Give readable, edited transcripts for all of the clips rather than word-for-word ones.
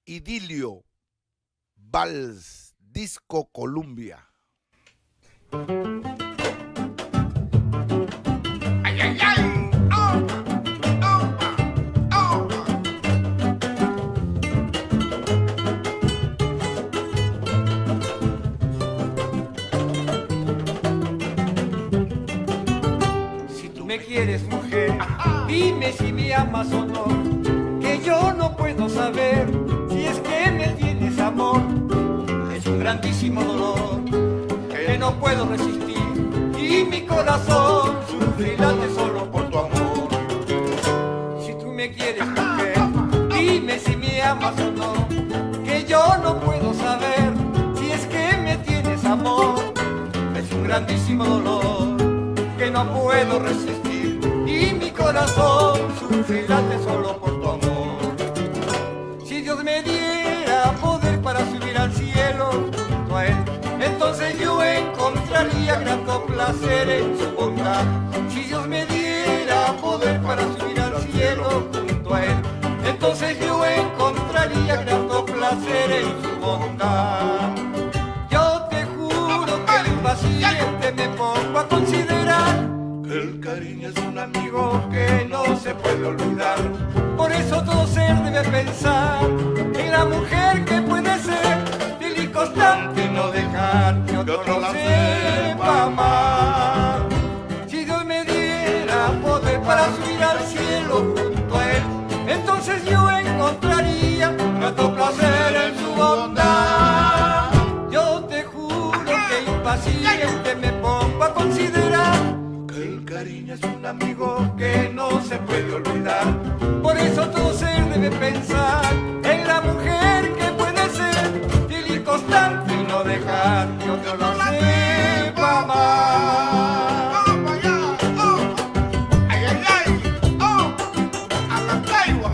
Idilio, Vals, Disco Columbia. ¡Ay, ay, ay! ¡Oh! ¡Oh! ¡Oh! Si tú me quieres, mujer, dime si me amas o no, que yo no puedo saber si es que me tienes amor. Es un grandísimo dolor que no puedo resistir y mi corazón sufre late solo por tu amor. Si tú me quieres, mujer, dime si me amas o no, que yo no puedo saber si es que me tienes amor. Es un grandísimo dolor que no puedo resistir y mi corazón sufre y late solo por tu amor. Si Dios me diera poder para subir al cielo junto a Él, entonces yo encontraría grato placer en su bondad. Si Dios me diera poder para subir al cielo junto a Él, entonces yo encontraría grato placer en su bondad. Yo te juro que impaciente me pongo a considerar que el cariño es un amigo que no se puede olvidar. Por eso todo ser debe pensar en la mujer que puede ser fiel y constante y no dejar que otro la sepa amar. Si Dios me diera poder para subir al cielo junto a Él, entonces yo encontraría grato placer en su bondad. Yo te juro que impaciente me pongo a considerar que el cariño es un amigo que no se puede olvidar. Por eso todo ser debe pensar en la mujer que puede ser fiel y constante y no dejar que otro la sepa amar. ¡Oh, allá! ¡Oh! ¡Ay, ay, ay! ¡Oh! ¡A la caigua!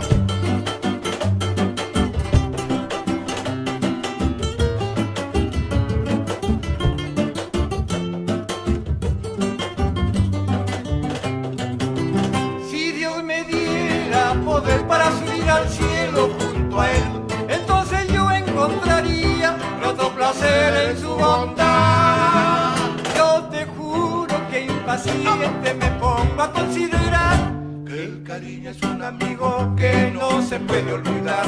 Si Dios me diera poder para subir al cielo junto a Él, entonces yo encontraría grato placer en su bondad. Yo te juro que impaciente me pongo a considerar que el cariño es un amigo que no se puede olvidar.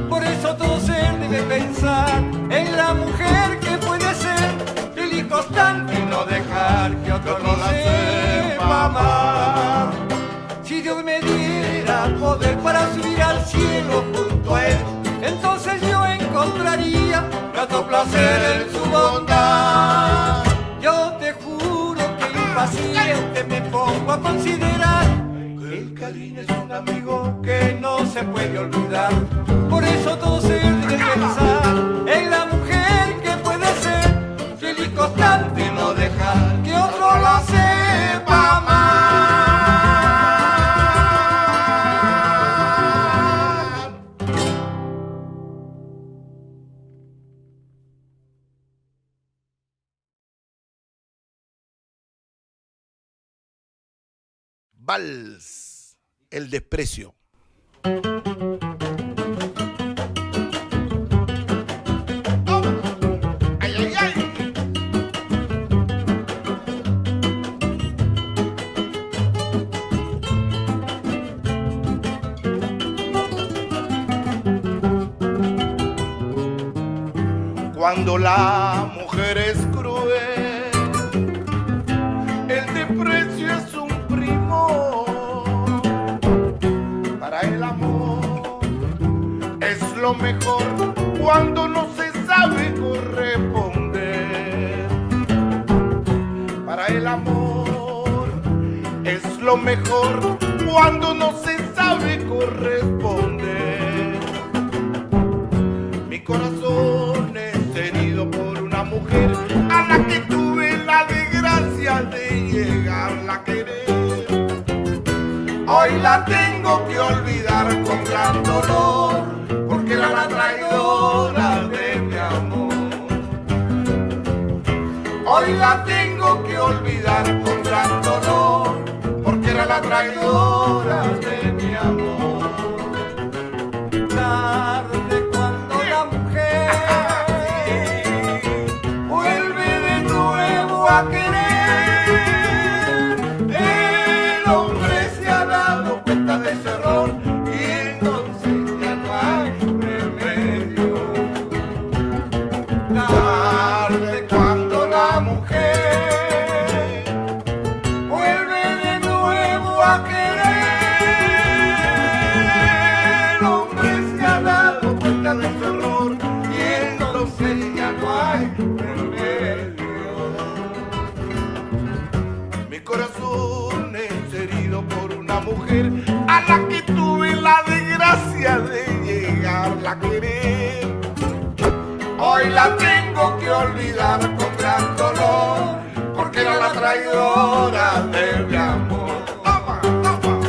Por eso todo ser debe pensar en la mujer que puede ser fiel y constante y no dejar que otro no la sepa amar. Si Dios me diera poder para subir al cielo junto a Él, entonces yo encontraría grato placer en su bondad. Yo te juro que impaciente me pongo a considerar que el cariño es un amigo que no se puede olvidar. Por eso todo ser debe pensar en la mujer que puede ser fiel y constante y no dejar que otro la sepa amar. Vals, El Desprecio. ¡Oh! ¡Ay, ay, ay! Cuando la mujer es cruel, el desprecio es un primo. Para el amor es lo mejor cuando no se sabe corresponder. Para el amor es lo mejor cuando no se sabe corresponder. Mi corazón es herido por una mujer a la que tuve la desgracia de llegarla a querer. Hoy la tengo que olvidar con gran dolor, porque era la traidora de mi amor. Hoy la tengo que olvidar con gran dolor, porque era la traidora de mi amor. Tarde cuando traidora de mi amor. Toma, toma.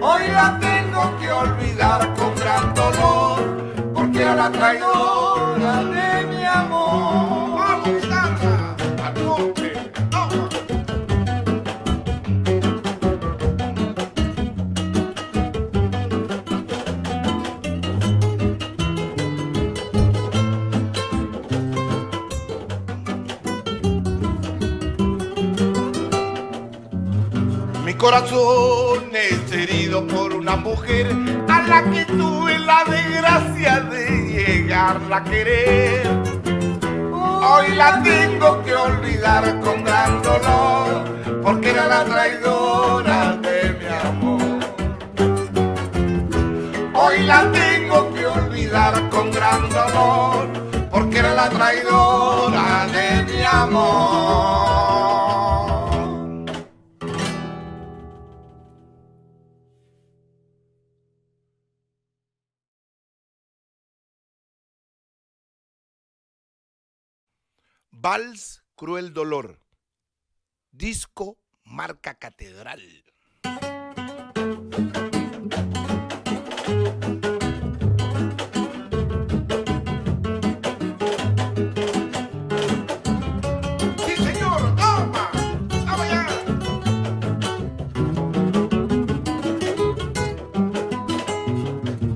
Hoy la tengo que olvidar con gran dolor, porque era la traidora de mi amor. Vamos, guitarra. Al norte, Toma. mi corazón es herido por una mujer a la que tuve la desgracia de llegarla a querer. Hoy la tengo que olvidar con gran dolor, porque era la traidora de mi amor. Hoy la tengo que olvidar con gran dolor, porque era la traidora de mi amor. Vals Cruel Dolor. Disco marca Catedral. Sí, señor. Toma. Vamos allá.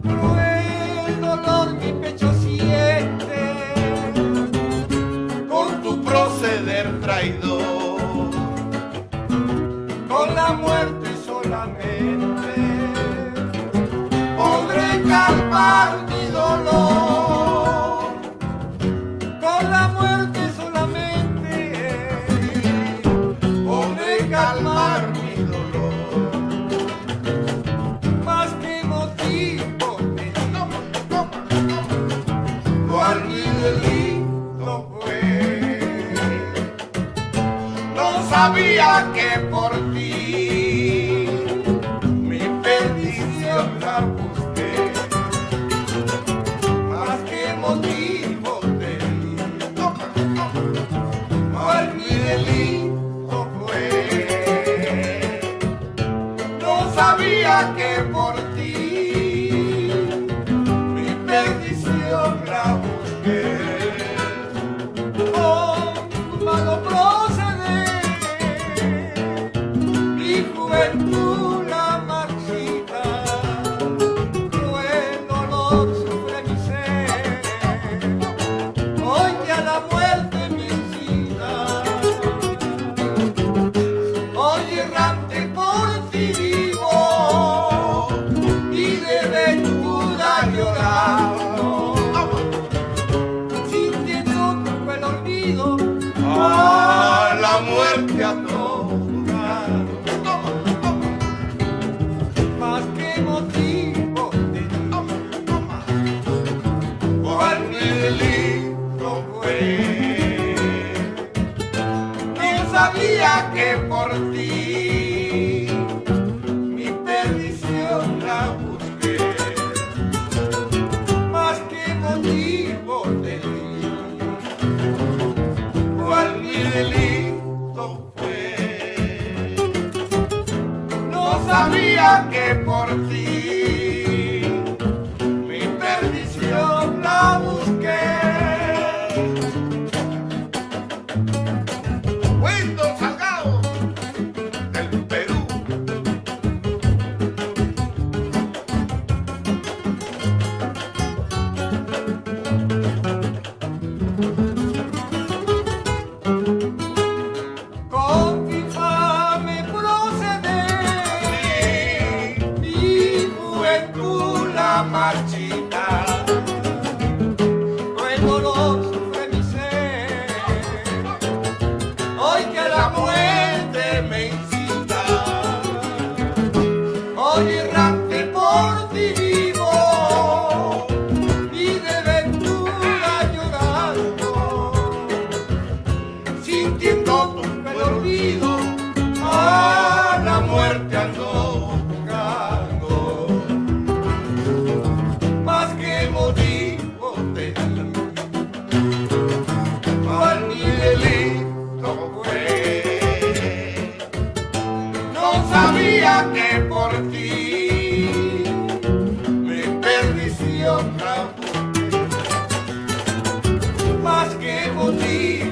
Cruel dolor mi pecho siente, Con tu proceder traidor, con la muerte solamente podré calmar mi dolor. con la muerte solamente Podré calmar mi dolor. más que motivo de Toma, toma, toma. Cual mi delito fue. No sabía que por ti mi perdición la busqué. Más que motivo de Toma, toma. cual mi delito fue. No sabía que por ti mi perdición la busqué. con malo proceder, mi juventud la marchita, cruel dolor sufre mi ser, hoy ya la muerte me incita, hoy errante por ti vivo, y de ventura llorando, sintiendo como el olvido, A la muerte a todo lugar. Toma, toma. más que motivo de Toma, toma. Cual mi delito fue. No sabía que por ti mi perdición la busqué. más que motivo de Cual mi delito fue. No sabía que por ti mi perdición la busqué. Windows Salgado.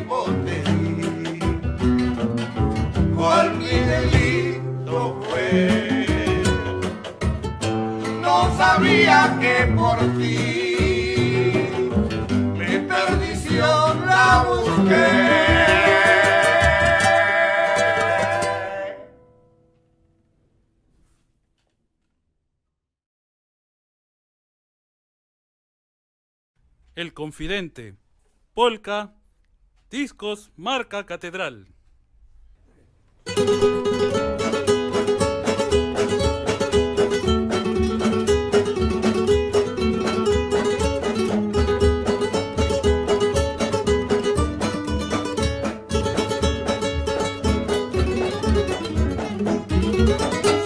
tiempo te di. ¿Cuál mi delito fue? No sabía que por ti mi perdición la busqué. El Confidente, polka, discos marca Catedral.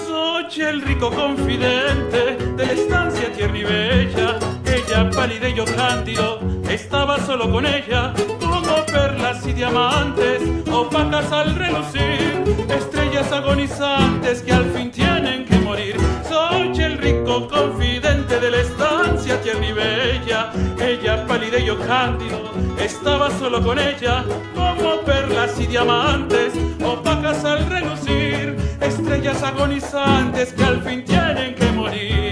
Soy el rico confidente de la estancia tierna y bella. Ella pálida y yo cándido, estaba solo con ella, como perlas y diamantes, opacas al relucir, estrellas agonizantes que al fin tienen que morir. Soy el rico confidente de la estancia tierna y bella. Ella pálida y yo cándido, estaba solo con ella, como perlas y diamantes, opacas al relucir, estrellas agonizantes que al fin tienen que morir.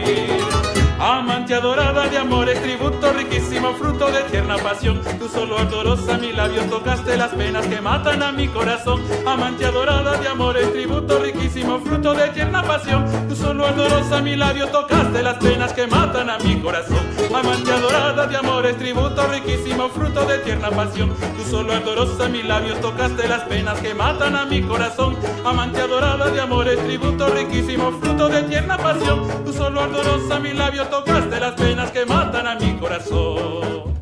Amante adorada de amores, tributo riquísimo, fruto de tierna pasión. Tú solo ardorosa mi labio tocaste las penas que matan a mi corazón. Amante adorada de amores, tributo riquísimo, fruto de tierna pasión. Tú solo ardorosa mi labio tocaste las penas que matan a mi corazón. Amante adorada de amores, tributo riquísimo, fruto de tierna pasión. Tú solo ardorosa mi labio tocaste las penas que matan a mi corazón. Amante adorada de amores, tributo riquísimo, fruto de tierna pasión. Tú solo ardorosa mi labio tocaste las penas que matan a mi corazón.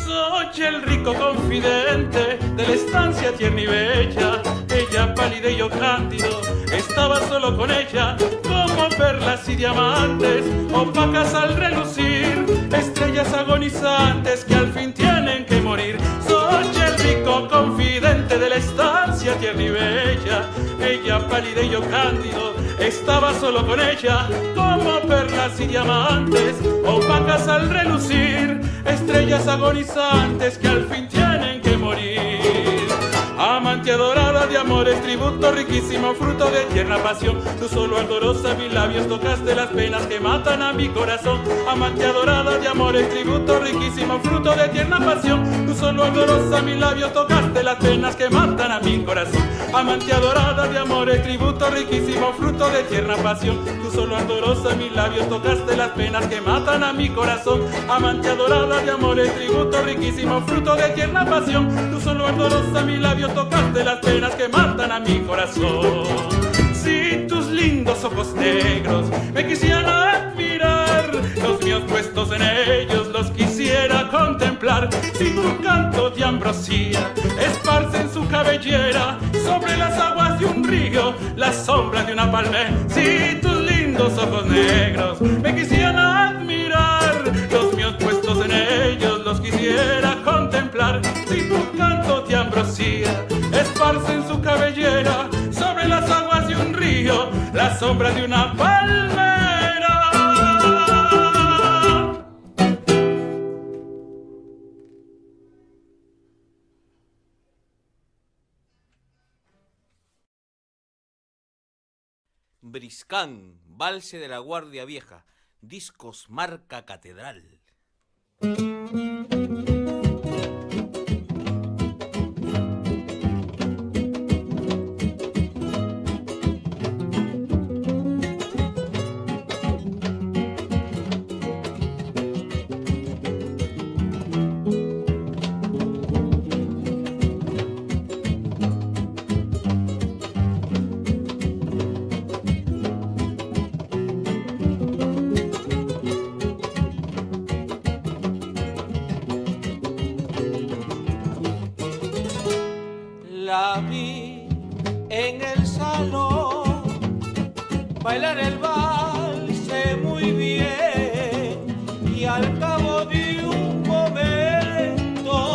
Soy el rico confidente de la estancia tierna y bella. Ella pálida y yo cándido, estaba solo con ella, como perlas y diamantes, opacas al relucir, estrellas agonizantes que al fin tienen que morir. Soy el rico confidente de la estancia tierna y bella. Ella pálida y yo cándido, estaba solo con ella, como perlas y diamantes, opacas al relucir, estrellas agonizantes que al fin tienen que morir. Amante adorada de amores, tributo riquísimo, fruto de tierna pasión. Tú solo ardorosa mis labios tocaste las penas que matan a mi corazón. Amante adorada de amores, tributo riquísimo, fruto de tierna pasión. Tú solo ardorosa mis labios tocaste las penas que matan a mi corazón. Amante adorada de amores, tributo riquísimo, fruto de tierna pasión. Tú solo ardorosa mis labios tocaste las penas que matan a mi corazón. Amante adorada de amores, tributo riquísimo, fruto de tierna pasión. Tú solo ardorosa mis labios tocaste las penas que matan a mi corazón. Si tus lindos ojos negros me quisieran admirar, los míos puestos en ellos los quisiera contemplar. Si tu canto de ambrosía esparce en su cabellera sobre las aguas de un río la sombra de una palmera. Si tus lindos ojos negros me quisieran admirar, los míos puestos en ellos los quisiera contemplar. Si tu canto de ambrosía esparce en su cabellera sobre las aguas de un río la sombra de una palmera. Briscán, Valse de la Guardia Vieja, discos marca Catedral. La vi en el salón bailar el valse muy bien y al cabo de un momento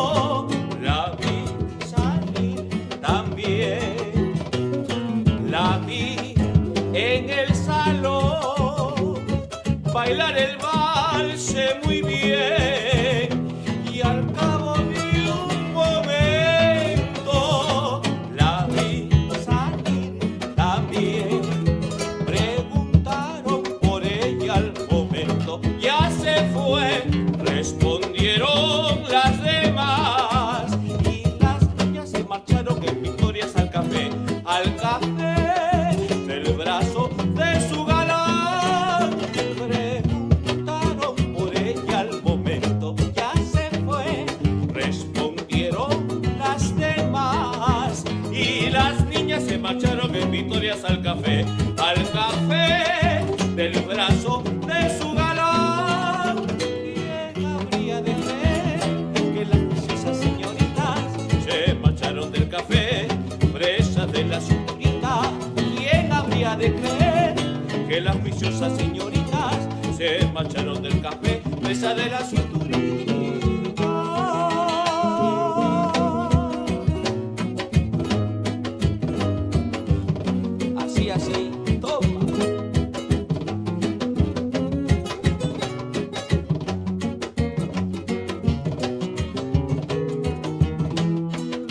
bailar el vals muy bien y al cabo de un momento la vi salir también. Preguntaron por ella al momento, ya se fue, respondieron las demás y las niñas se marcharon en victorias al café del brazo de su galán. Preguntaron por ella al momento, ya se fue, respondieron las demás y las niñas se marcharon en victorias al café del brazo de su galán. ¿Quién habría de creer que las preciosas señoritas se marcharon del café, presas de la cinturita? ¿Quién habría de creer que las preciosas señoritas se marcharon del café, presas de la cinturita? Así, así, toma.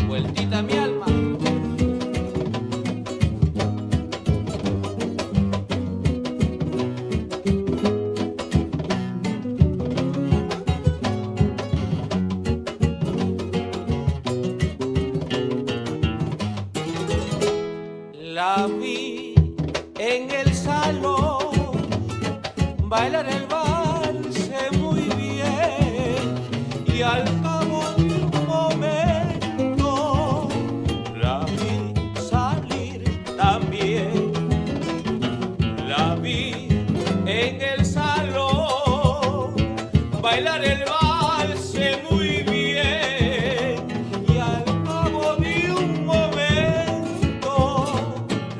Vueltita mi alma. La vi en el salón bailar el vals muy bien y al cabo de un momento la vi salir también. La vi en el salón bailar el vals muy bien y al cabo de un momento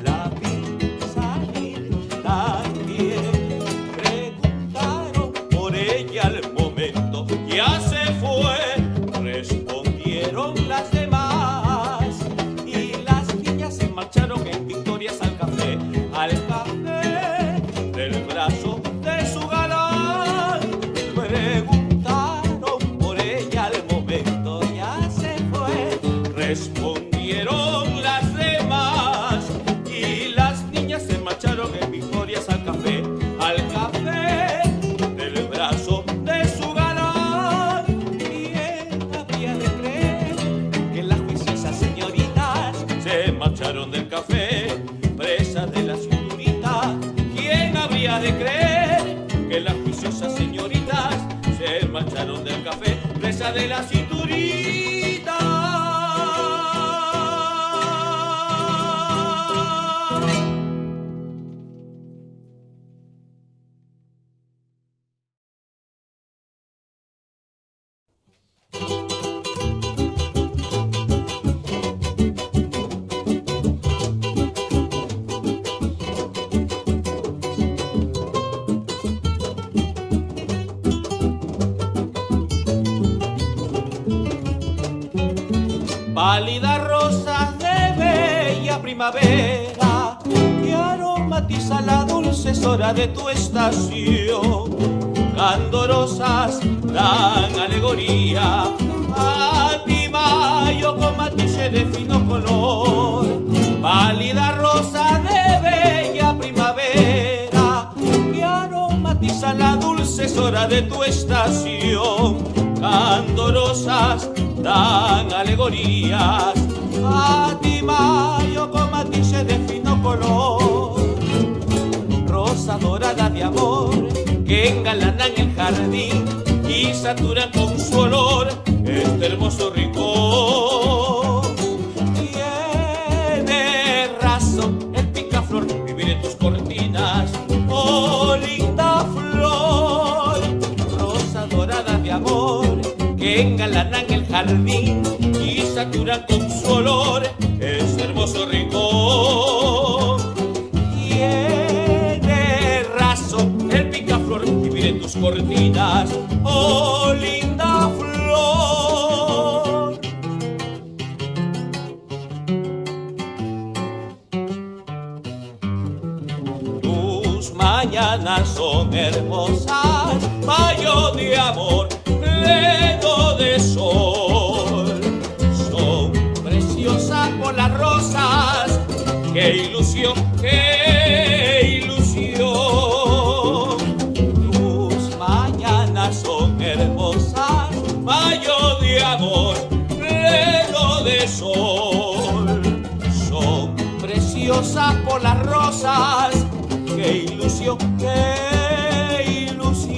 la vi salir también. Preguntaron por ella al momento, ya se fue, respondieron las demás y las niñas se marcharon en victorias al café del brazo de su galán. Preguntaron por ella al momento, ya se fue, respondieron las demás y las niñas se marcharon en victorias al café del brazo de su galán. ¿Quién habría de creer que las juiciosas señoritas se marcharon del café, presas de la cinturita? ¿Quién habría de creer que las juiciosas señoritas se marcharon del café, presas de la cinturita? Pálidas rosas de bella primavera que aromatiza la dulce hora de tu estación, candorosas dan alegoría a ti mayo con matices de fino color. Pálidas rosas de bella primavera que aromatiza la dulce hora de tu estación, candorosas dan alegorías a ti mayo con matices de fino color. Rosa dorada de amor que engalanan el jardín y saturan con su olor este hermoso rincón. Tiene razón el picaflor, vivir en tus cortinas, oh linda flor. Rosa dorada de amor que engalanan el jardín y saturan con su olor ese hermoso rincón. Tiene razón el picaflor, vivir en tus cortinas, oh linda flor. Tus manos mañanas son hermosas, mayo de amor, pleno de sol. Son preciosas por las rosas, qué ilusión, qué ilusión. Tus mañanas son hermosas, mayo de amor, pleno de sol. Son preciosas por las rosas, qué ilusión, qué ilusión.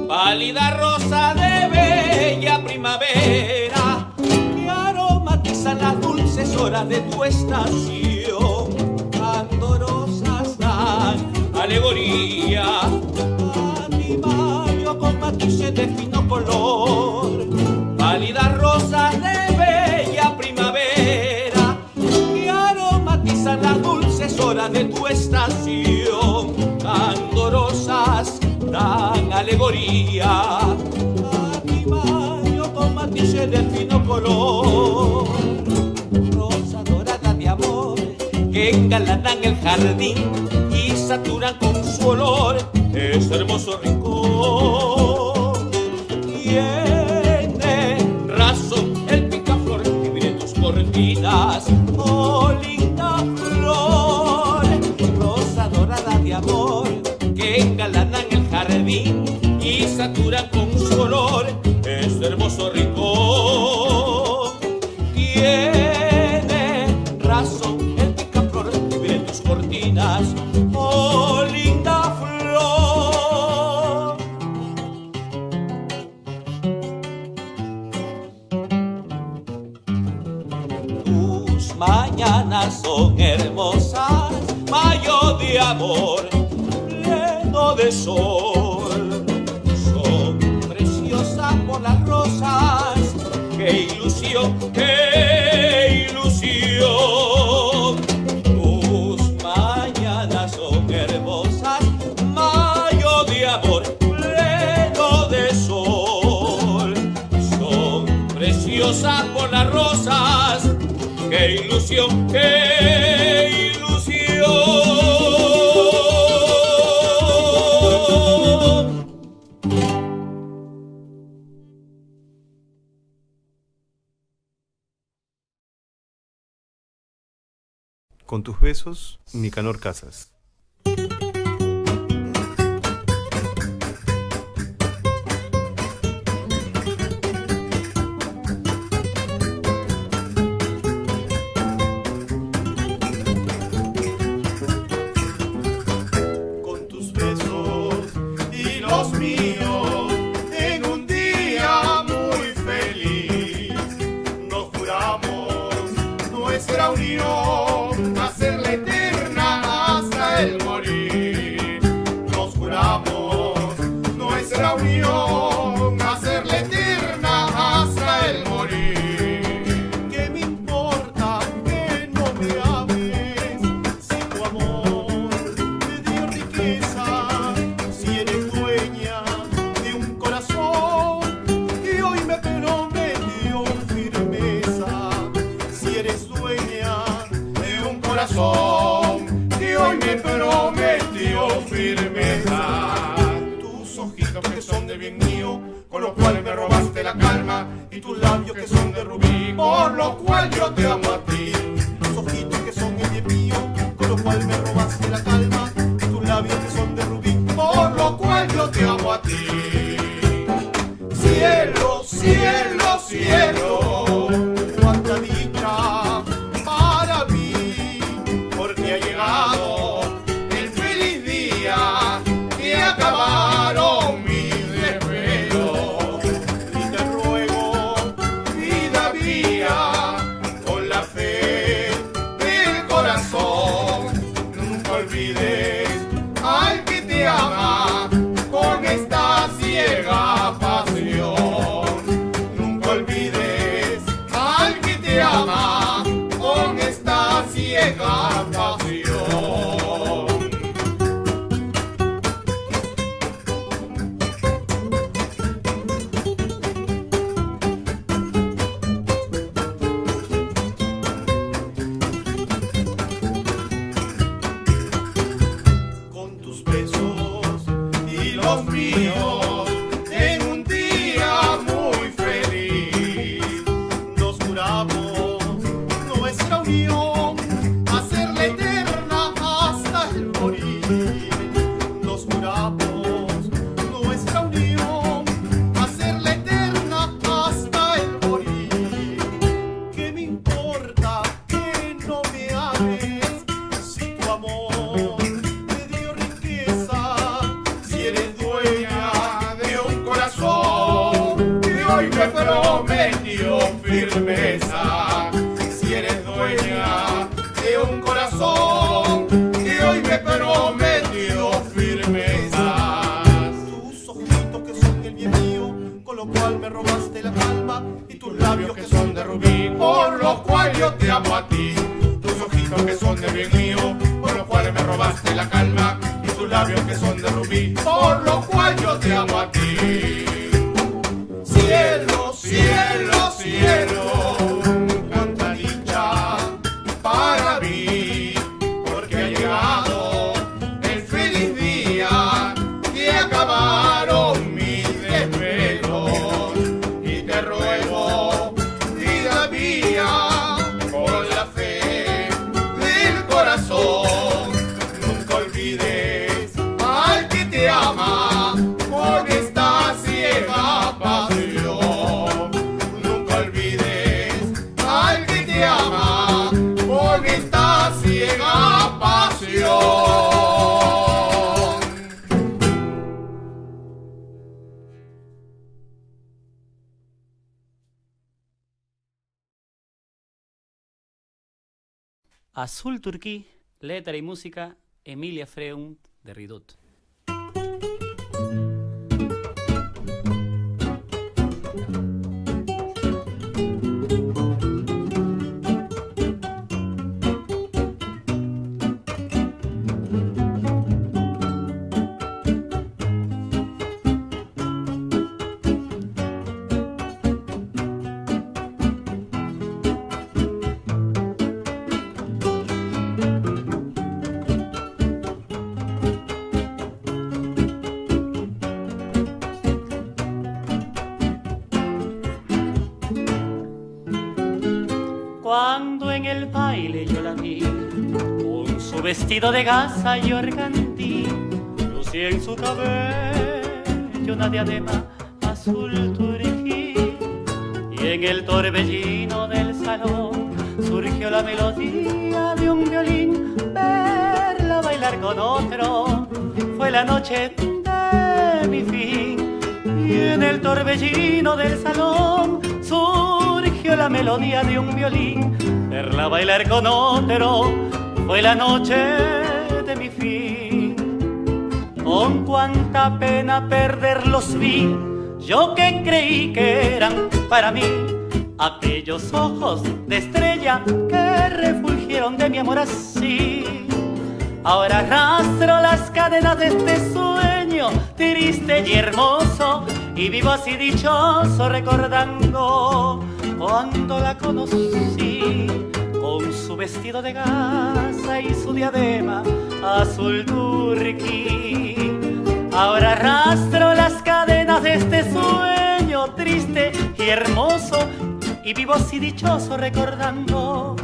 Pálida rosa de bella primavera que aromatiza las dulces horas de tu estación. Candorosas dan alegoría a ti mayo con matices de fino color. Pálidas rosas de bella primavera que aromatizan las dulces horas de tu estación. Candorosas dan alegoría a ti mayo con matices de fino color. Rosa dorada de amor que engalanan el jardín y saturan con su olor ese hermoso rincón. Tiene razón el picaflor que vive en tus cortinas, oh linda flor. Rosa dorada de amor que engalanan el jardín y saturan con su olor este hermoso rincón. Tiene razón el picaflor que vive en tus cortinas, oh linda flor. Tus mañanas son hermosas, mayo de amor, pleno de sol. Son preciosas por las rosas, qué ilusión, qué ilusión. Tus mañanas son hermosas, mayo de amor, pleno de sol. Son preciosas por las rosas, qué ilusión, qué ilusión. Con tus besos, Nicanor Casas. Con tus besos y los míos, en un día muy feliz, nos juramos nuestra unión, hacerla eterna hasta el morir. Nos juramos nuestra unión, hacerla eterna hasta el morir. ¿Qué me importa que no me ames si tu amor te dio riqueza? Si eres dueña de un corazón que hoy me prometió firmeza. Si eres dueña de un corazón que hoy me prometió firmeza. Tus ojitos que son de bien mío, con lo cual me robaste la calma, y tus labios que son de rubí, por lo cual yo te amo a ti. Tus ojitos que son de bien mío, con lo cual me robaste la calma, y tus labios que son de rubí, por lo cual yo te amo a ti. Cielo, cielo, cielo, cuánta dicha para mí, porque ha llegado el feliz día que acabaron mis desvelos. Y te ruego, vida mía, con la fe del corazón, nunca olvides al que te ama con esta ciega pasión. lo cual me robaste la calma, y tus labios que son de rubí, por lo cual yo te amo a ti. Tus ojitos que son de bien mío, por lo cual me robaste la calma, y tus labios que son de rubí, por lo cual yo te amo a ti. Cielo, cielo, cielo, canta dicha para mí, porque ha llegado el feliz día que acabaron mis desvelos, y te ruego, vida mía, con la fe del corazón, nunca olvides al que te ama con esta ciega pasión. Nunca olvides al que te ama con esta ciega pasión. Azul Turquí, letra y música, Emilia Freund de Ridot. Cuando en el baile yo la vi, con su vestido de gasa y organdí, lucía en su cabello una diadema azul turquí, y en el torbellino del salón surgió la melodía de un violín. Verla bailar con otro fue la noche de mi fin, y en el torbellino del salón surgió la melodía de un violín. Verla bailar con otro fue la noche de mi fin. Con cuánta pena perderlos vi, yo que creí que eran para mí aquellos ojos de estrella que refulgieron de mi amor así. Ahora arrastro las cadenas de este sueño triste y hermoso, y vivo así dichoso recordando cuando la conocí, con su vestido de gasa y su diadema azul turquí. Ahora arrastro las cadenas de este sueño triste y hermoso, y vivo así dichoso recordando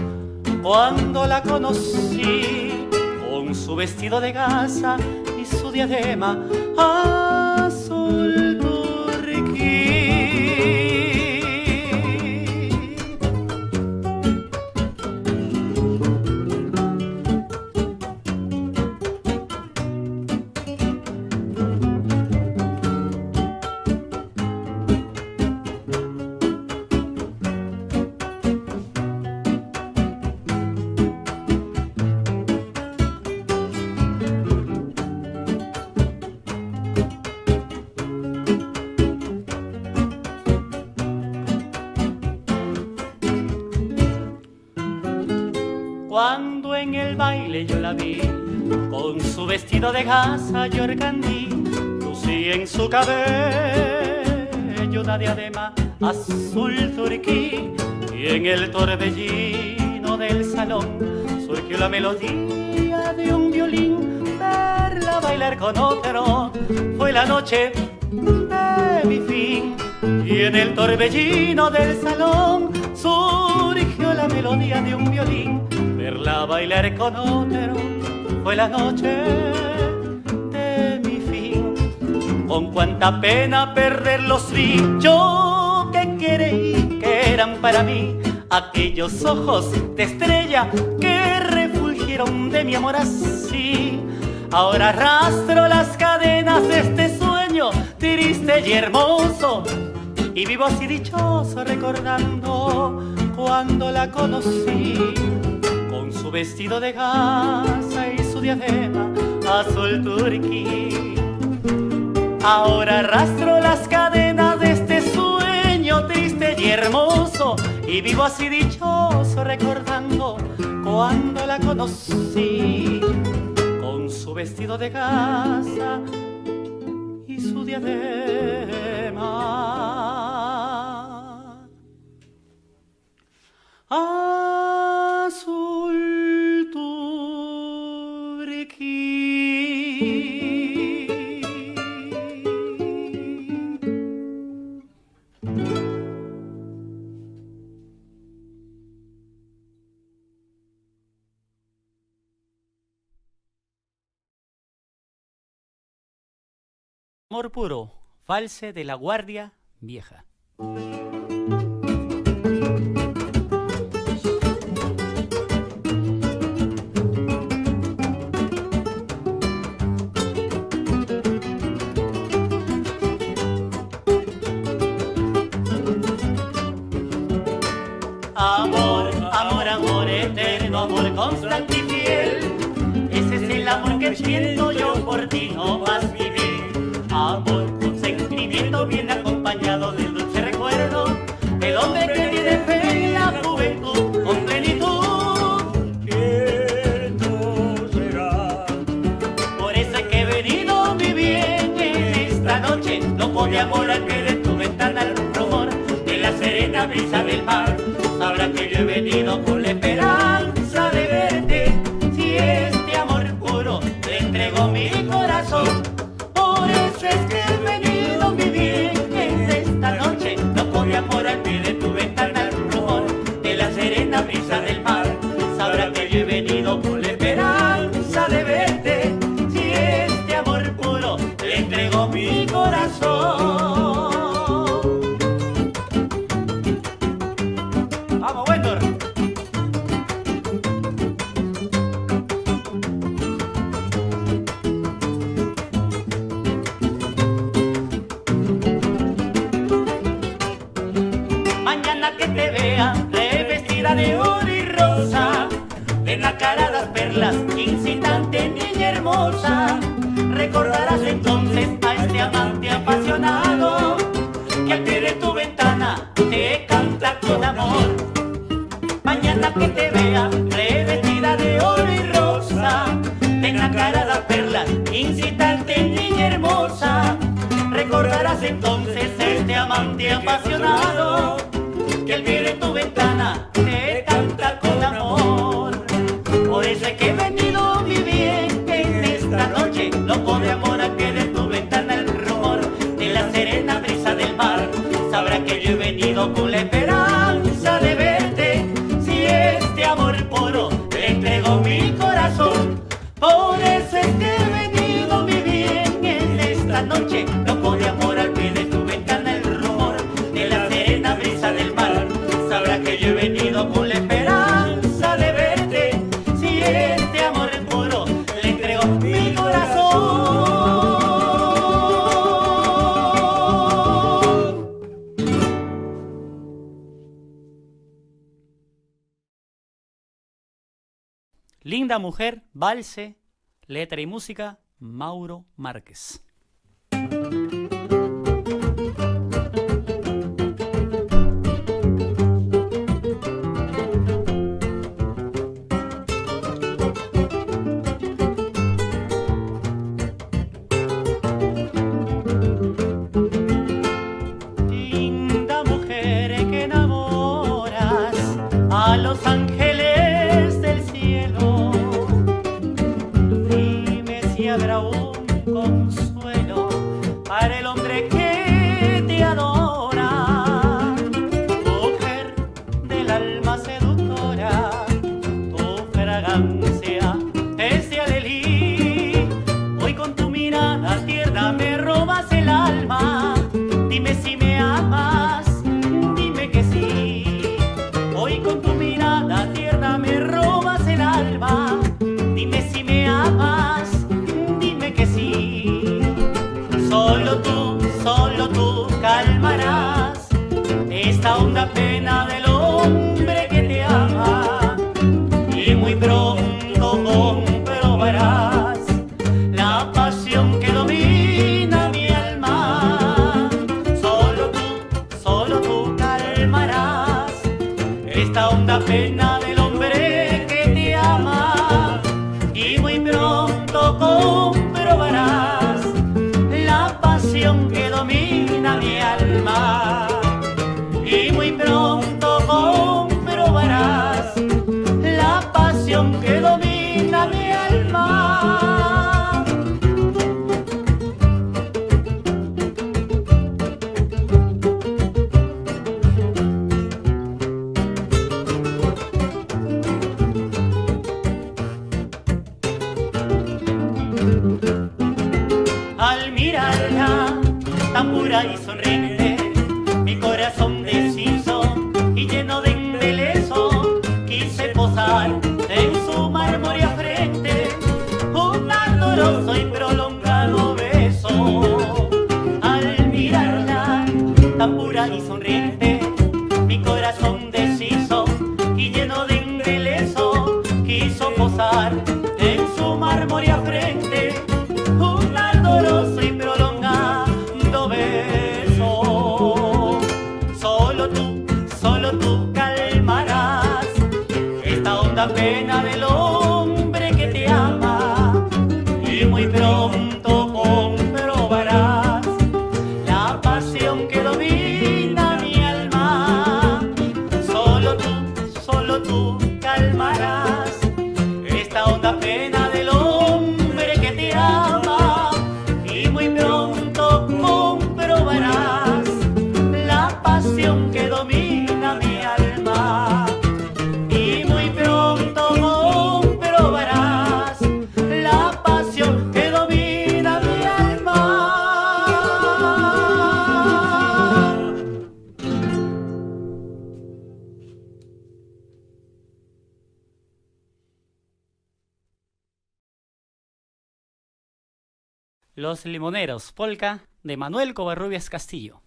cuando la conocí, con su vestido de gasa y su diadema azul turquí. Cuando en el baile yo la vi, con su vestido de gasa y organdí, lucía en su cabello una diadema azul turquí, y en el torbellino del salón surgió la melodía de un violín. Verla bailar con otro fue la noche de mi fin, y en el torbellino del salón surgió la melodía de un violín. Verla bailar con otro fue la noche de mi fin. Con cuánta pena perderlos vi, yo que creí que eran para mí aquellos ojos de estrella que refulgieron de mi amor así. Ahora arrastro las cadenas de este sueño triste y hermoso, y vivo así dichoso recordando cuando la conocí, con su vestido de gasa y su diadema azul turquí. Ahora arrastro las cadenas de este y vivo así dichoso recordando cuando la conocí, con su vestido de gasa y su diadema azul turquí. Amor puro, valse de la Guardia Vieja. Amor, amor, amor eterno, amor constante y fiel. Ese es el amor que siento yo por ti, no más vivir. Amor con sentimiento bien acompañado del dulce recuerdo del hombre que vive fe en la juventud con plenitud. Cierto será. Por eso es que he venido a vivir en esta noche, loco de amor al pie de tu ventana, el rumor de la serena brisa del mar. Sabrás que yo he venido con la esperanza de verte. Si este amor puro le entrego mi corazón. Por eso es que he venido a vivir en esta noche, loco de amor al pie de tu ventana, el rumor de la serena brisa del mar. Sabrás que yo he venido con la esperanza de verte. Si este amor puro le entrego mi corazón. Vamos, Wendor. Mañana que te vea revestida de oro y rosa, de nacaradas perlas, incitante niña hermosa, recordarás entonces a este amante apasionado que al pie de tu ventana te canta con amor. Mañana que te vea revestida de oro y rosa, de nacaradas perlas, incitante niña hermosa, recordarás entonces este amante apasionado que al pie de tu ventana te canta con amor. Por eso es que he venido a vivir en esta noche, loco de amor al pie de tu ventana, el rumor de la serena brisa del mar. Sabrás que yo he venido con la esperanza de verte. Si este amor puro le entrego mi corazón. Por eso es que he venido a vivir en esta noche, loco de amor al pie de tu ventana, el rumor de la serena brisa del mar. Sabrás que yo he venido con la esperanza de verte. Si este amor puro le entrego mi corazón. Linda mujer, valse, letra y música, Mauro Márquez. Linda mujer que enamoras a los ángeles del cielo, dime si habrá un consuelo para el hombre que te adora. Mujer del alma seductora, tu fragancia es de alelí. Hoy con tu mirada tierna me robas el alma. Dime si me amas, dime que sí. Hoy con tu mirada tierna me robas el alma. Dime si me amas, dime que sí. Solo tú calmarás esta honda pena del hombre que te ama. Y muy pronto comprobarás la pasión que domina mi alma. Solo tú calmarás honda pena del hombre que te ama, y muy pronto comprobarás la pasión que domina mi alma, y muy pronto comprobarás la pasión que domina mi alma. Al mirarla tan pura y sonriente, mi corazón deshizo y lleno de embeleso, quise posar en su marmórea frente un ardoroso y prolongado beso. Al mirarla tan pura y sonriente, mi corazón deshizo y lleno de embeleso, quiso posar en su marmórea frente un ardoroso y prolongado beso. Solo tú calmarás esta honda pena del hombre que te ama, y muy pronto comprobarás la pasión que domina mi alma. Solo tú calmarás esta honda pena del hombre que te ama, y muy pronto comprobarás la pasión que domina mi alma, y muy pronto comprobarás la pasión que domina mi alma. Los Limoneros, polka de Manuel Covarrubias Castillo.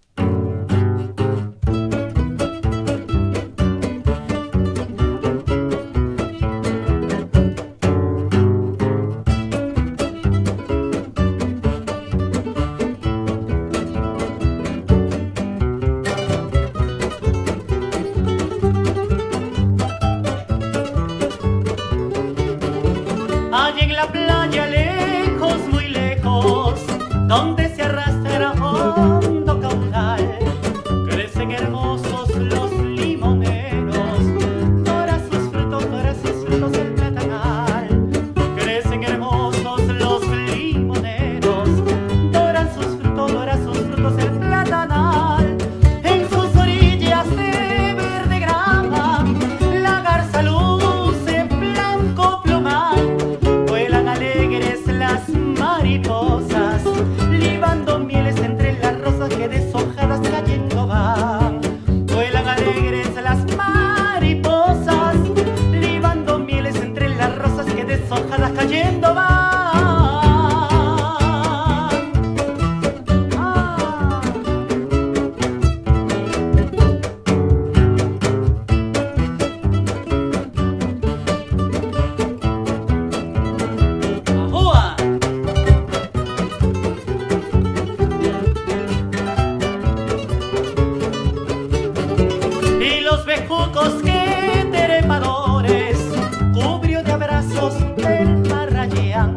Allí en la playa lejos, muy lejos, donde se arrastra hondo caudal, crecen hermosos los limoneros, dora sus frutos el platanal. Crecen hermosos los limoneros, dora sus frutos el platanal. En sus orillas de verde grama, la garza luce blanco plumal. Vuelan alegres las mariposas, libando mieles entre las rosas que deshojadas cayendo van. Vuelan alegres las mariposas, libando mieles entre las rosas que deshojadas cayendo van. ¡Ajúa! Y los bejucos que trepadores cubrió de abrazos el marrayán.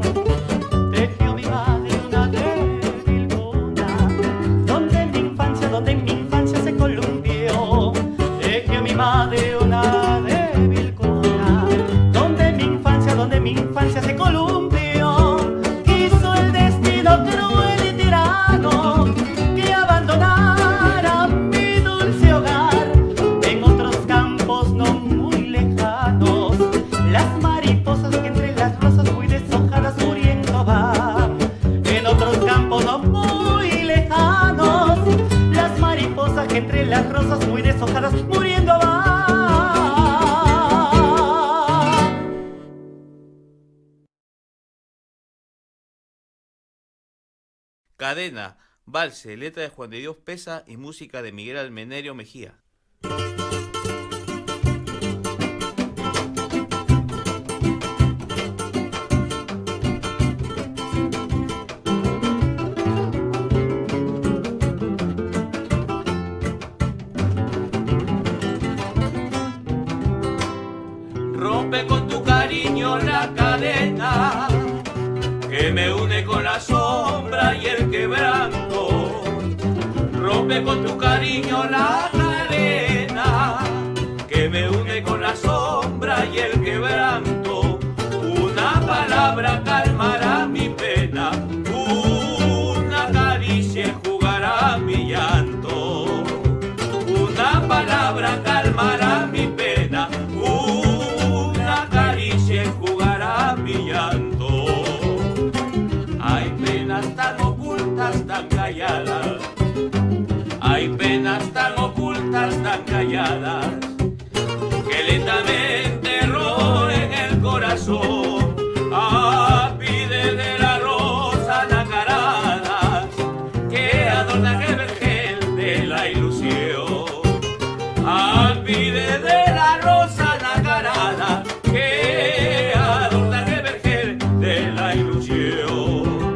Tejió mi madre una débil cuna, donde en mi infancia se columpió. Tejió mi madre una débil cuna, donde en mi infancia se columpió. Quiso el destino cruel y tirano que abandonara mi dulce hogar en otros campos no muy lejanos. Las mariposas que entre las rosas muy deshojadas muriendo van. En otros campos no muy lejanos, las mariposas que entre las rosas muy deshojadas muriendo van. Cadena, valse, letra de Juan de Dios Pesa y música de Miguel Almenerio Mejía. une con tu cariño la cadena que me une con la sombra y el quebranto. Una palabra calmará mi pena, una caricia enjugará mi llanto. Una palabra calmará mi pena, una caricia enjugará mi llanto. Hay penas tan ocultas, tan calladas, hay penas tan ocultas, tan calladas, que lentamente roen el corazón. A pide de la rosa nacaradas que adornan el vergel de la ilusión. A pide de la rosa nacarada que adornan el vergel de la ilusión.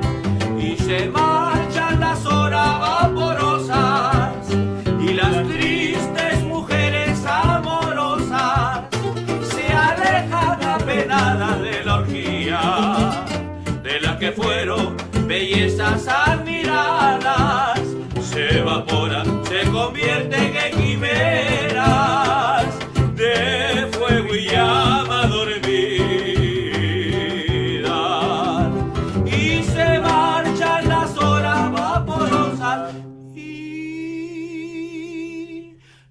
Y se marchan las horas vaporosas y las tristes mujeres amorosas se alejan apenadas de la orgía de las que fueron bellezas admiradas. Se evaporan, se convierten en quimeras de fuego y llama dormida. Y se marchan las horas vaporosas y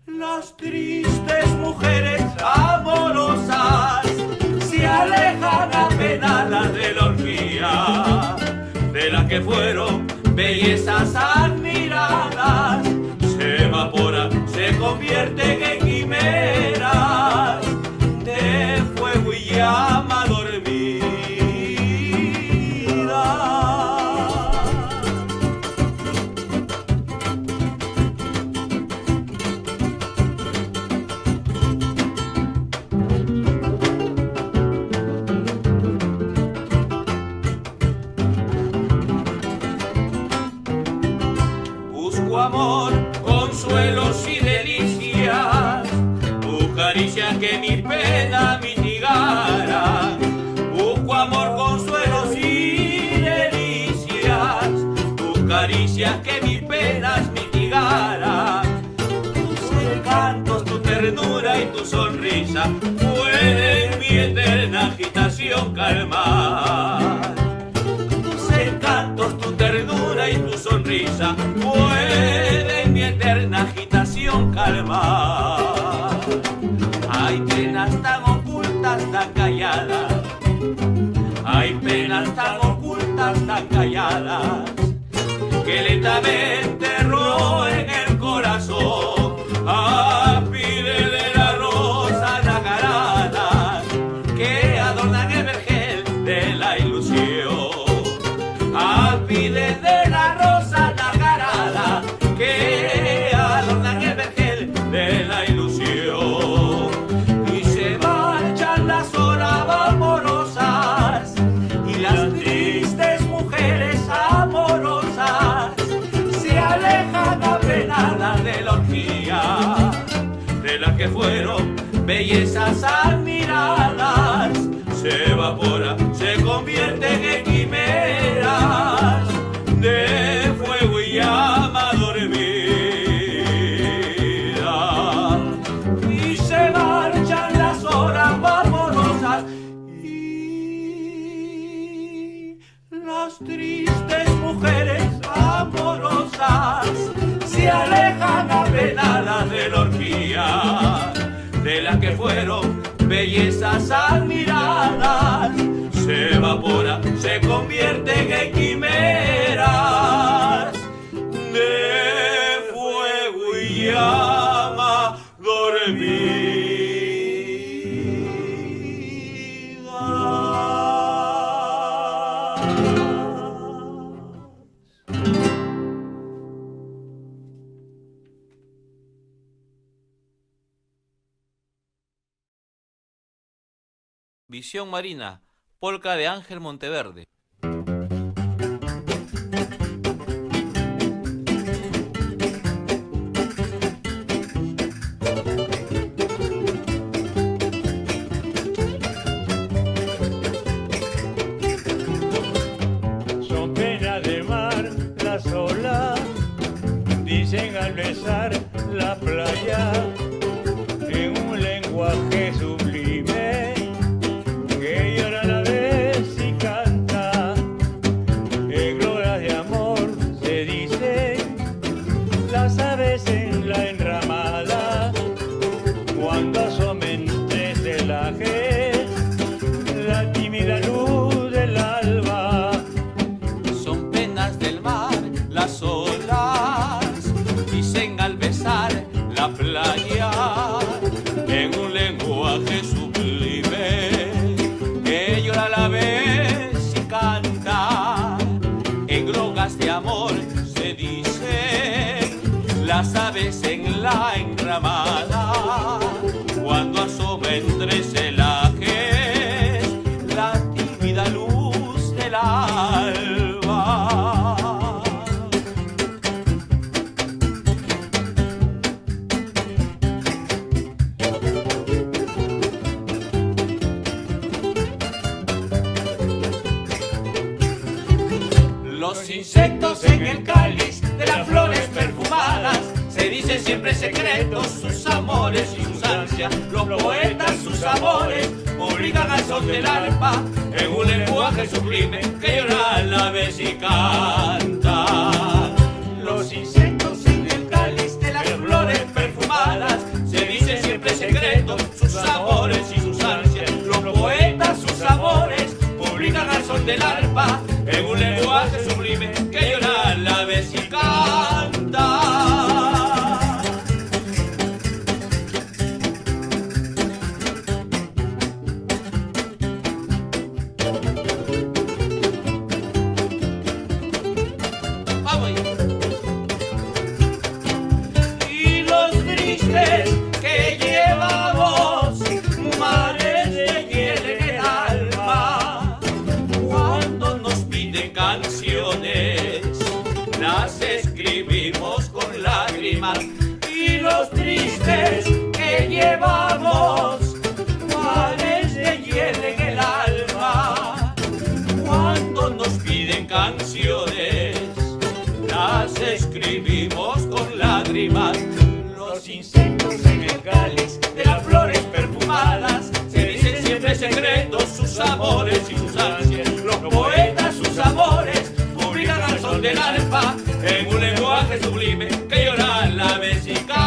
las tristes mujeres amorosas se alejan apenadas de la orgía de las que fueron bellezas admiradas. Se evaporan, se convierten en quimeras de fuego y llama dormida. Busco amor, consuelos y delicias, tu caricia que mi pena mitigara. Busco amor, consuelos y delicias, tu caricia que mis penas mitigara. Tus encantos, tu ternura y tu sonrisa pueden mi eterna agitación calmar. Tus encantos, tu ternura y tu sonrisa pueden mi eterna agitación calmar. Hay penas tan ocultas, tan calladas, hay penas tan ocultas, tan calladas, que lentamente roen el corazón. A pide de la rosa nacarada que adornan el vergel de la ilusión. A pide de la rosa nacarada que adornan el vergel de la ilusión. Y se marchan las horas amorosas y las tristes mujeres amorosas se alejan apenadas de la orgía de las que fueron bellezas admiradas. Se evapora, se convierten en quimeras de fuego y llama dormida. Y se marchan las horas vaporosas y las tristes mujeres amorosas se alejan apenadas de la orgía de las que fueron bellezas admiradas. Se evapora, se convierten en quimeras de fuego y llama dormida. Visión Marina, polca de Ángel Monteverde. Son penas de mar las olas, dicen al la enramada, cuando asoma entre celajes la tímida luz del alba. Los insectos en el cáliz de las flores perfumadas se dicen siempre secretos, sus amores y sus ansias. Los poetas, sus amores, publican al son del arpa en un lenguaje sublime que llora a la vez y canta. Los insectos en el cáliz de las flores perfumadas se dicen siempre secretos, sus amores y sus ansias. Los poetas, sus amores, publican al son del arpa en un lenguaje sublime que llora a la vez y canta. Y los tristes que llevamos, mares de hiel en el alma, cuando nos piden canciones, las escribimos con lágrimas. Y los tristes que llevamos, mares de hiel en el alma, cuando nos piden canciones, las escribimos con lágrimas. Los insectos en el cáliz de las flores perfumadas se dicen siempre secretos, sus amores y sus ansias. Los poetas, sus amores, publican al son del arpa en un lenguaje sublime que llora a la vez y canta.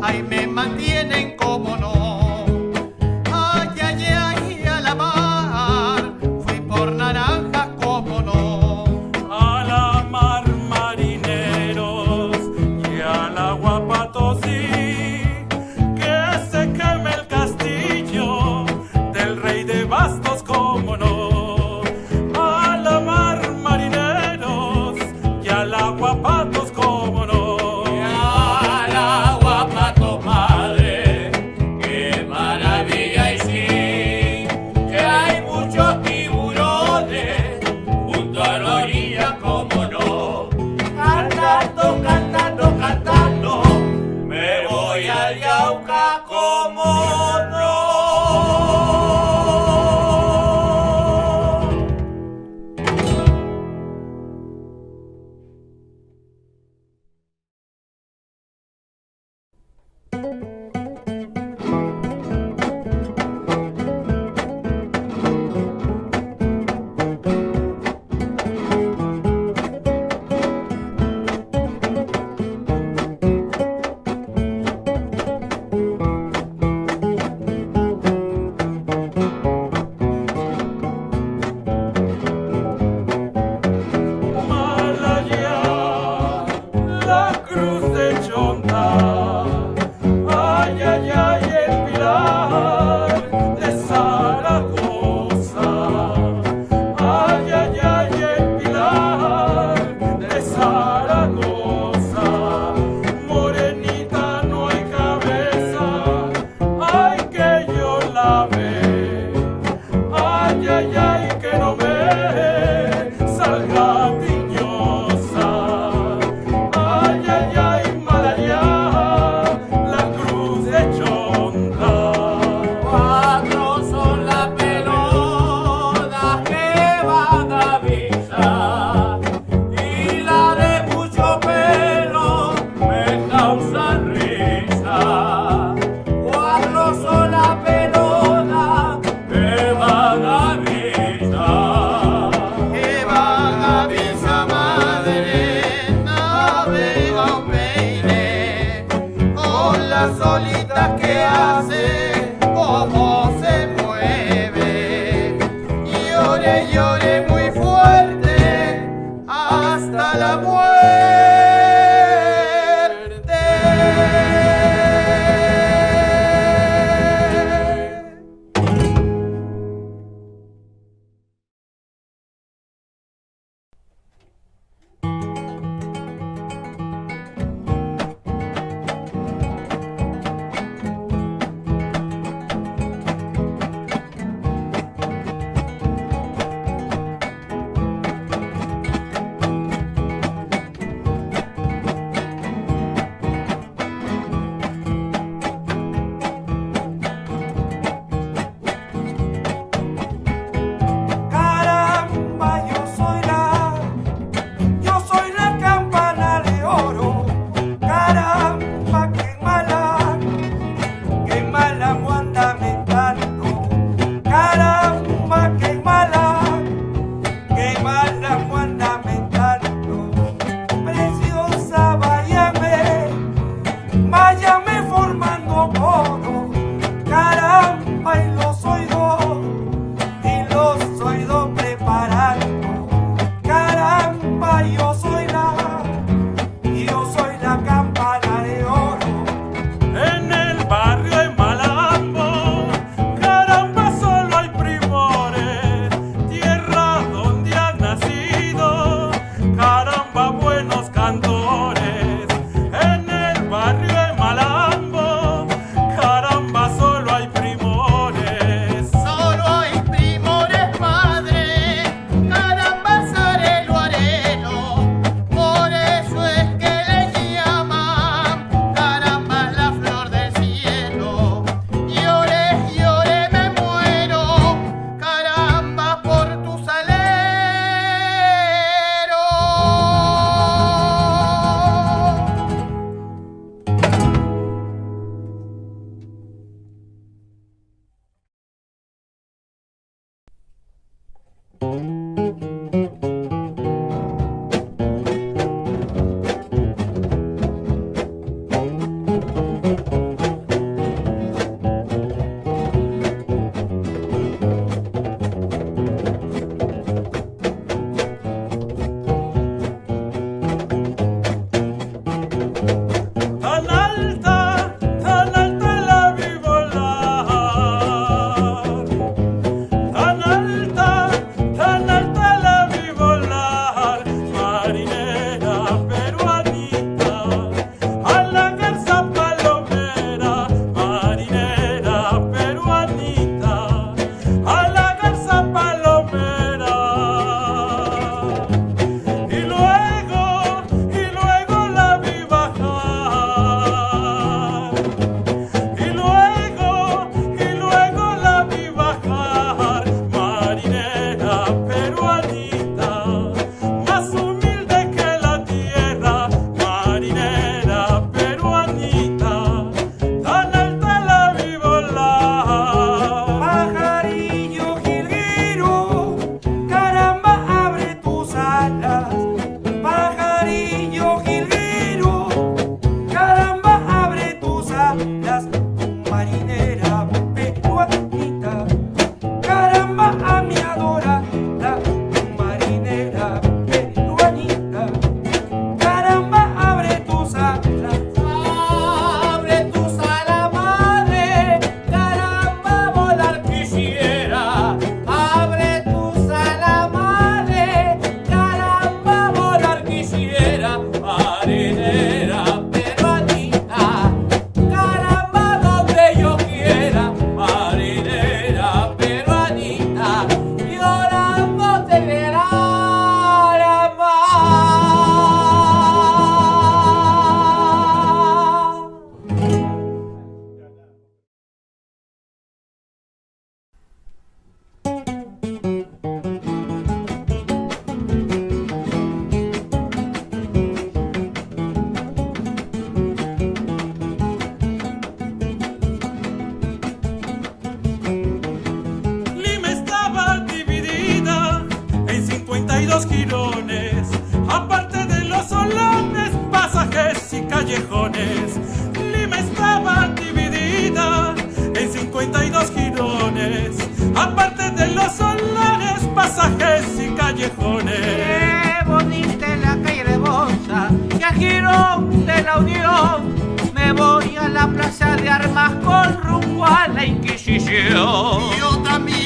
Ay, me mantienen como no. Ay, ay, ay, llore, llore muy fuerte hasta la muerte. Lima estaba dividida en 52 jirones, aparte de los solares, pasajes unión, me voy a la plaza de armas con rumbo a la Inquisición. Yo también